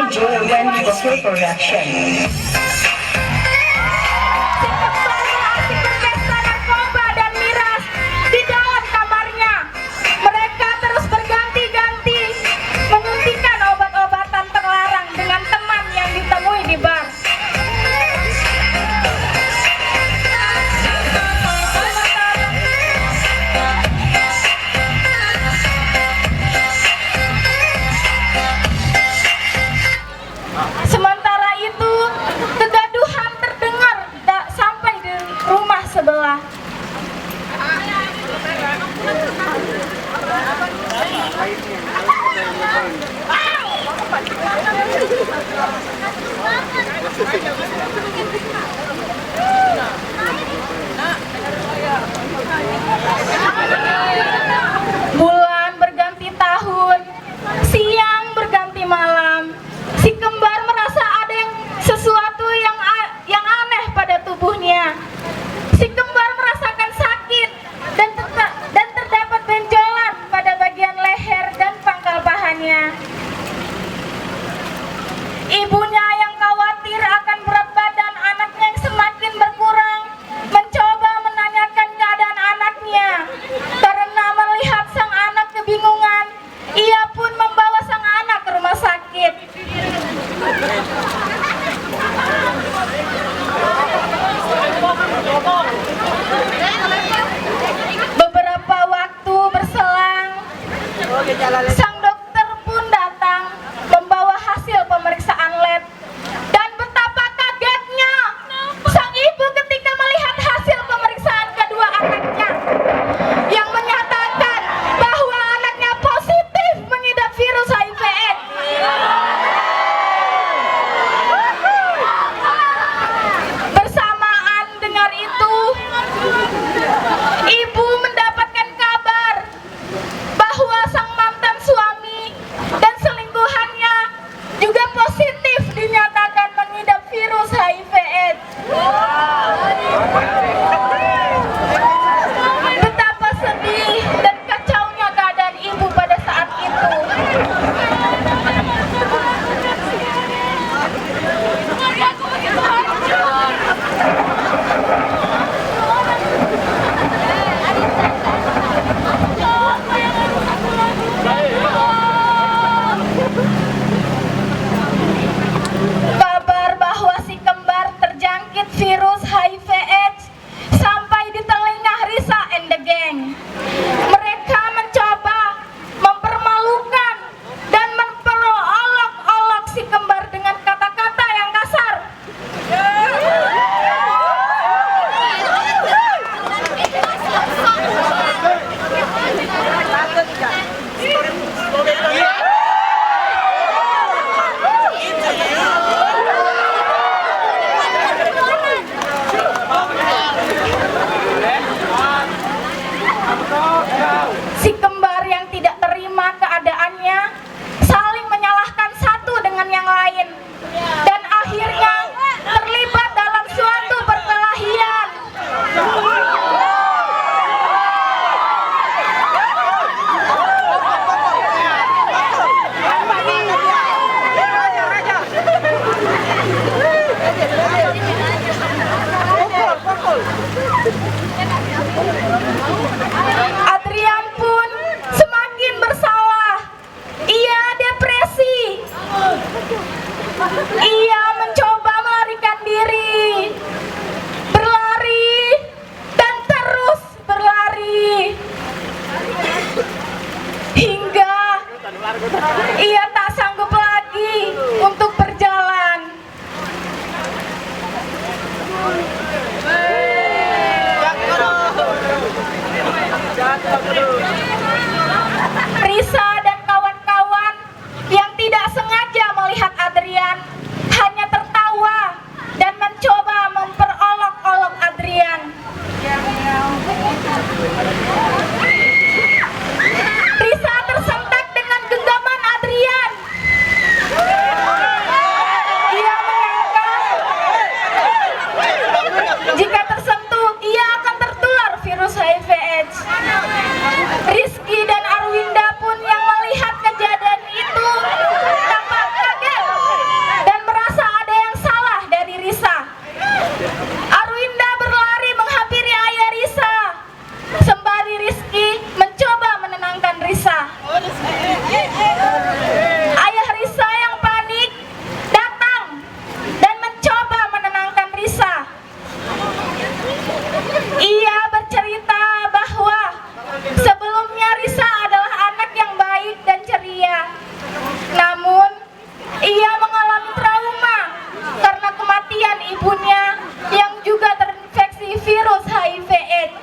enjoy when slow production. Sementara itu, kegaduhan terdengar sampai di rumah sebelah. Bulan berganti tahun, siang berganti malam. Si kembar merasa ada sesuatu yang aneh pada tubuhnya. Si kembar merasakan sakit dan terdapat benjolan pada bagian leher dan pangkal pahanya. Ibunya yang khawatir akan berat badan anaknya yang semakin berkurang mencoba menanyakan keadaan anaknya. Karena melihat sang anak kebingungan, ia pun membawa sang anak ke rumah sakit. Beberapa waktu berselang, sang dokter pun datang membawa hasil pemeriksaan lab. Dan betapa kagetnya sang ibu ketika melihat hasil pemeriksaan kedua anaknya yang menyatakan bahwa anaknya positif mengidap virus HIV/AIDS. Bersamaan dengar itu, ibu mendapatkan kabar bahwa sang mantan suami dan selingkuhannya juga positif dinyatakan mengidap virus HIV/AIDS. Betapa sedih dan kacaunya keadaan ibu pada saat itu. Kabar bahwa si kembar terjangkit virus HIV/AIDS sampai di telinga Risa and the Gang. Mereka mencoba mempermalukan dan memperolok-olok si kembar dengan kata-kata yang kasar. Si kembar yang tidak terima keadaannya saling menyalahkan satu dengan yang lain dan akhirnya terlibat dalam suatu perkelahian. Adrian pun semakin bersalah. Ia depresi. Ia mencoba melarikan diri, berlari dan terus berlari hingga ia tak sanggup lagi untuk berjalan. Risa dan kawan-kawan yang tidak sengaja melihat Adrian hanya bahagia. Namun, ia mengalami trauma karena kematian ibunya yang juga terinfeksi virus HIV/AIDS.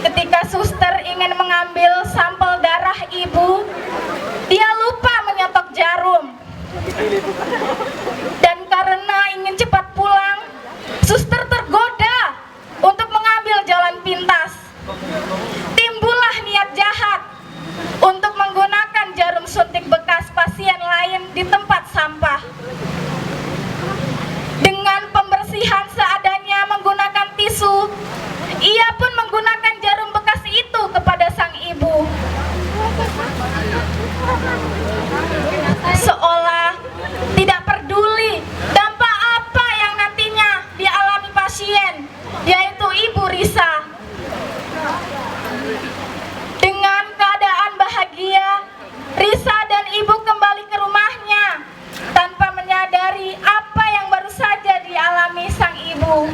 Ketika suster ingin mengambil sampel darah ibu, dia lupa menyetok jarum. Dan karena ingin cepat pulang, suster tergoda untuk mengambil jalan pintas. Timbullah niat jahat untuk menggunakan jarum suntik bekas pasien lain di tempat sampah. Dengan pembersihan seadanya menggunakan tisu, ia pun menggunakan jarum bekas itu kepada sang ibu. Seolah tidak peduli dampak apa yang nantinya dialami pasien, yaitu Ibu Risa. Dengan keadaan bahagia, Risa dan ibu kembali ke rumahnya tanpa menyadari apa yang baru saja dialami sang ibu.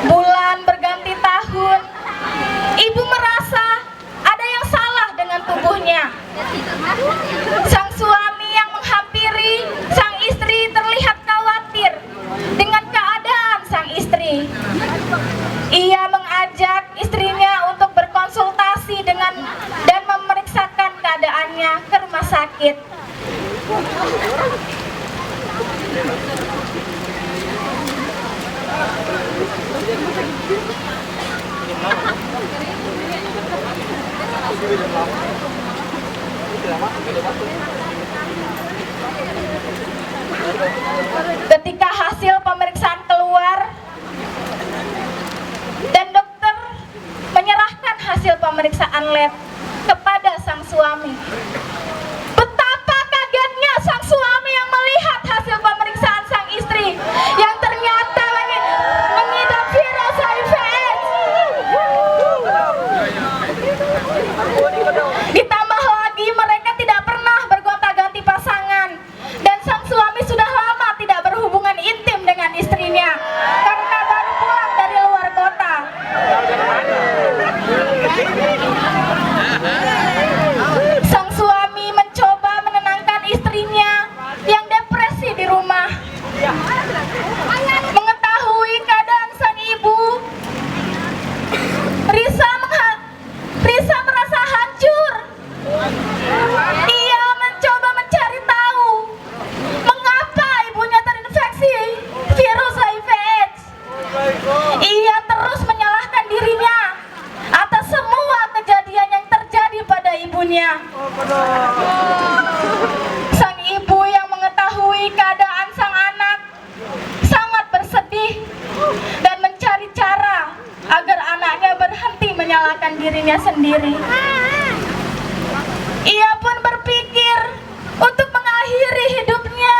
Bulan berganti tahun, ibu merasa ada yang salah dengan tubuhnya. Sang suami yang menghampiri sang istri terlihat khawatir dengan keadaan sang istri. Ia mengajak istrinya untuk berkonsultasi dan memeriksakan keadaannya ke rumah sakit. Ketika hasil pemeriksaan keluar dan dokter menyerahkan hasil pemeriksaan lab kepada sang suami, betapa kagetnya sang suami yang melihat hasil pemeriksaan sang istri yang ternyata mengidap virus HIV/AIDS. Ditambah lagi mereka tidak pernah bergonta-ganti pasangan dan sang suami sudah lama tidak berhubungan intim dengan istrinya karena baru pulang dari luar kota. Sang suami mencoba menenangkan istrinya yang depresi di rumah. Mengetahui keadaan sang ibu, Risa merasa hancur. Ia mencoba mencari tahu mengapa ibunya terinfeksi virus HIV/AIDS. Ia terus menyalahkan dirinya atas semua kejadian yang terjadi pada ibunya. Sang ibu yang mengetahui keadaan sang anak sangat bersedih dan mencari cara agar anaknya berhenti menyalahkan dirinya sendiri. Ia pun berpikir untuk mengakhiri hidupnya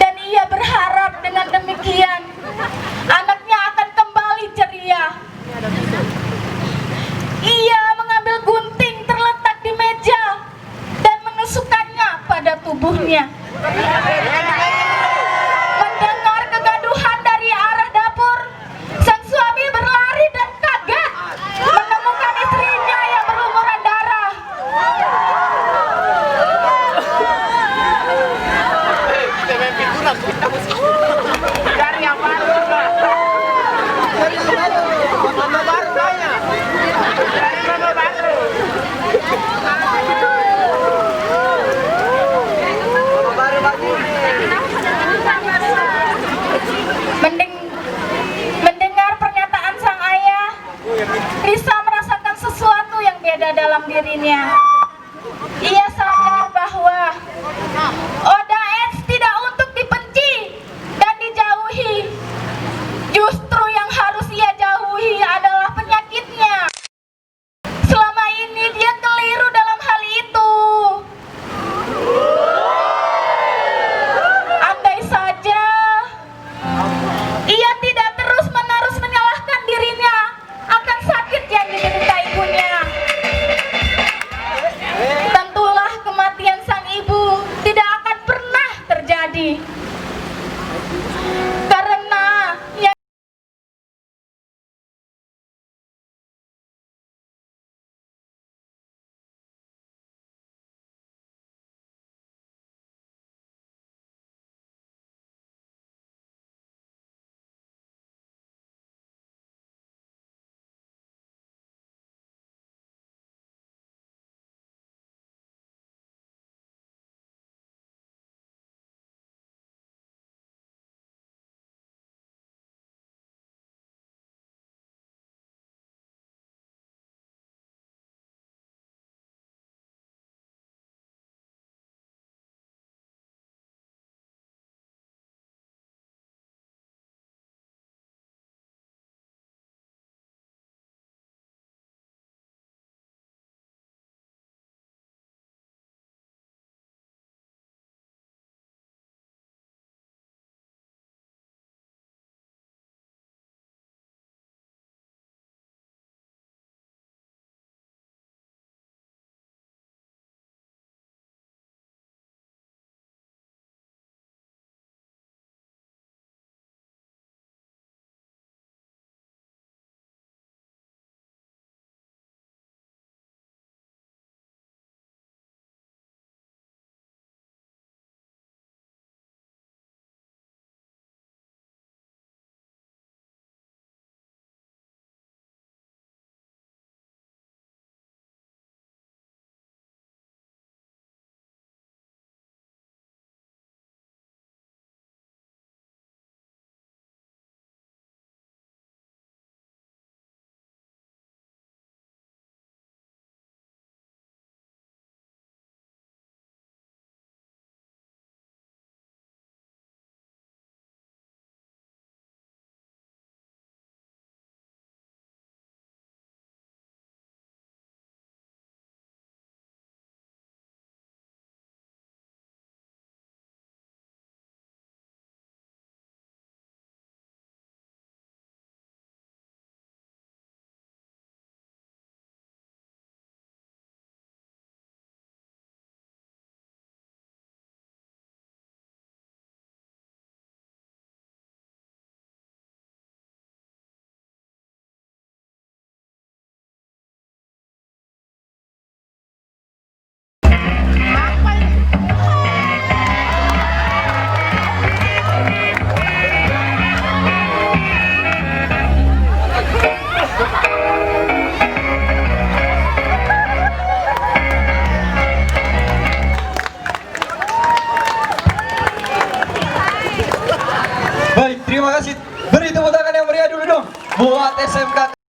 dan ia berharap dengan demikian anaknya akan kembali ceria. Ia mengambil gunting terletak di meja dan menusukkannya pada tubuhnya. Mendengar kegaduhan dari arah dapur, sang suami berlari dan kaget menemukan istrinya yang berlumuran darah. Mendengar pernyataan sang ayah, Risa merasakan sesuatu yang beda dalam dirinya. Ia sadar bahwa buat SMK